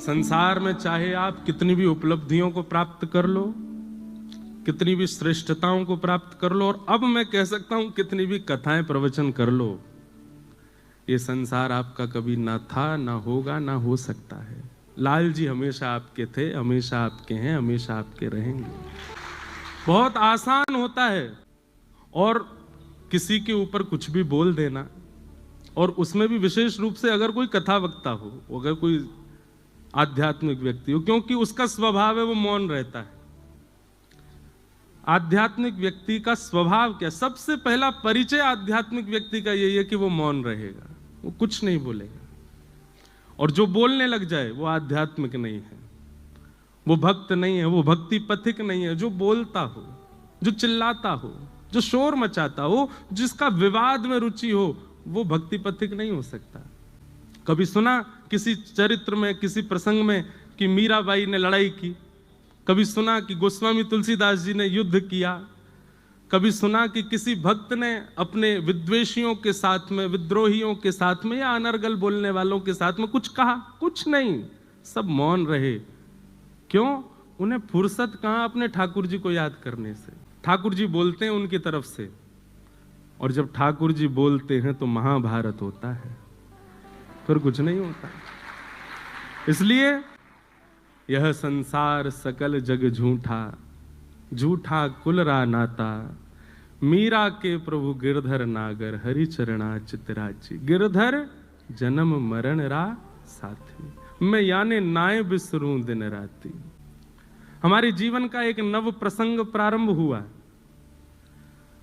संसार में चाहे आप कितनी भी उपलब्धियों को प्राप्त कर लो, कितनी भी श्रेष्ठताओं को प्राप्त कर लो, और अब मैं कह सकता हूं कितनी भी कथाएं प्रवचन कर लो, ये संसार आपका कभी ना था, ना होगा, ना हो सकता है। लाल जी हमेशा आपके थे, हमेशा आपके हैं, हमेशा आपके रहेंगे। बहुत आसान होता है और किसी के ऊपर कुछ भी बोल देना, और उसमें भी विशेष रूप से अगर कोई कथा वक्ता हो, अगर कोई आध्यात्मिक व्यक्ति हो, क्योंकि उसका स्वभाव है वो मौन रहता है। आध्यात्मिक व्यक्ति का स्वभाव क्या? सबसे पहला परिचय आध्यात्मिक व्यक्ति का यही है कि वो मौन रहेगा, वो कुछ नहीं बोलेगा, और जो बोलने लग जाए वो आध्यात्मिक नहीं है, वो भक्त नहीं है, वो भक्ति पथिक नहीं है। जो बोलता हो, जो चिल्लाता हो, जो शोर मचाता हो, जिसका विवाद में रुचि हो, वो भक्ति पथिक नहीं हो सकता। कभी सुना किसी चरित्र में, किसी प्रसंग में कि मीराबाई ने लड़ाई की? कभी सुना कि गोस्वामी तुलसीदास जी ने युद्ध किया? कभी सुना कि किसी भक्त ने अपने विद्वेषियों के साथ में, विद्रोहियों के साथ में, या अनर्गल बोलने वालों के साथ में कुछ कहा? कुछ नहीं, सब मौन रहे। क्यों? उन्हें फुर्सत कहां अपने ठाकुर जी को याद करने से। ठाकुर जी बोलते हैं उनकी तरफ से, और जब ठाकुर जी बोलते हैं तो महाभारत होता है, फिर कुछ नहीं होता। इसलिए यह संसार सकल जग झूठा, झूठा कुलरा नाता, मीरा के प्रभु गिरधर नागर, हरि चरणा चितराची। गिरधर जन्म मरण रा साथी, मैं याने नाय बिसरूं दिन राती। हमारे जीवन का एक नव प्रसंग प्रारंभ हुआ।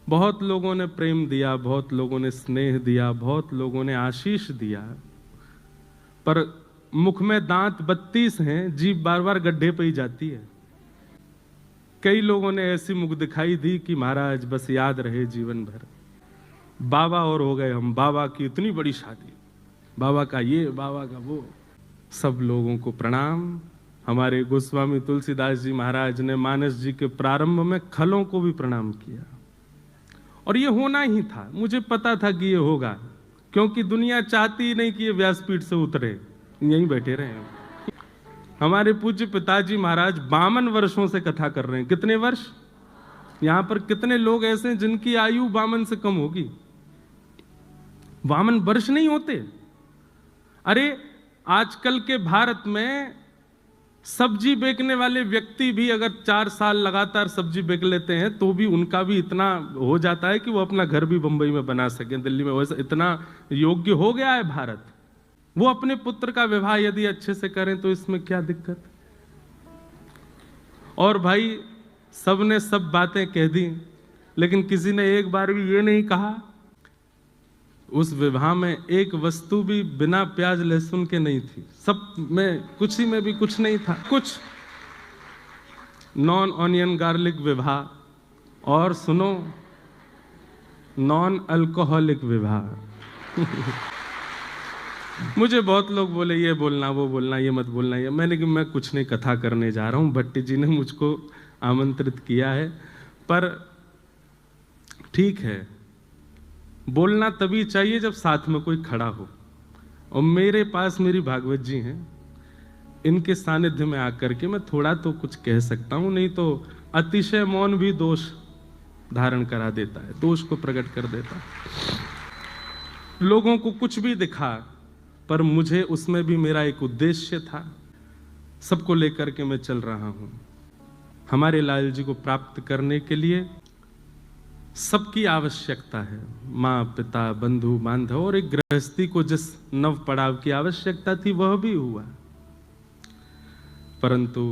बहुत लोगों ने प्रेम दिया, बहुत लोगों ने स्नेह दिया, बहुत लोगों ने आशीष दिया, पर मुख में दांत 32 हैं, जीभ बार बार गड्ढे पे ही जाती है। कई लोगों ने ऐसी मुख दिखाई दी कि महाराज बस याद रहे जीवन भर। बाबा और हो गए हम, बाबा की इतनी बड़ी शादी, बाबा का ये, बाबा का वो। सब लोगों को प्रणाम। हमारे गोस्वामी तुलसीदास जी महाराज ने मानस जी के प्रारंभ में खलों को भी प्रणाम किया, और ये होना ही था। मुझे पता था कि ये होगा, क्योंकि दुनिया चाहती ही नहीं कि ये व्यासपीठ से उतरे, यहीं बैठे रहे। हमारे पूज्य पिताजी महाराज 52 वर्षों से कथा कर रहे हैं। कितने वर्ष? यहां पर कितने लोग ऐसे हैं जिनकी आयु 52 से कम होगी? 52 वर्ष नहीं होते। अरे आजकल के भारत में सब्जी बेचने वाले व्यक्ति भी अगर 4 साल लगातार सब्जी बेच लेते हैं तो भी उनका भी इतना हो जाता है कि वो अपना घर भी बंबई में बना सके, दिल्ली में। वैसे इतना योग्य हो गया है भारत। वो अपने पुत्र का विवाह यदि अच्छे से करें तो इसमें क्या दिक्कत? और भाई सबने सब बातें कह दी, लेकिन किसी ने एक बार भी ये नहीं कहा उस विवाह में एक वस्तु भी बिना प्याज लहसुन के नहीं थी। सब में, कुछ ही में भी कुछ नहीं था। कुछ नॉन ऑनियन गार्लिक विवाह, और सुनो नॉन अल्कोहलिक विवाह। मुझे बहुत लोग बोले ये बोलना, वो बोलना, ये मत बोलना, ये। मैंने कि मैं कुछ नहीं, कथा करने जा रहा हूं। भट्टी जी ने मुझको आमंत्रित किया है, पर ठीक है, बोलना तभी चाहिए जब साथ में कोई खड़ा हो। और मेरे पास मेरी भागवत जी हैं, इनके सानिध्य में आकर के मैं थोड़ा तो कुछ कह सकता हूं, नहीं तो अतिशय मौन भी दोष धारण करा देता है, दोष को प्रकट कर देता है। लोगों को कुछ भी दिखा, पर मुझे उसमें भी मेरा एक उद्देश्य था। सबको लेकर के मैं चल रहा हूं। हमारे लाल जी को प्राप्त करने के लिए सबकी आवश्यकता है, माँ, पिता, बंधु, बांधव, और एक गृहस्थी को जिस नव पड़ाव की आवश्यकता थी वह भी हुआ। परंतु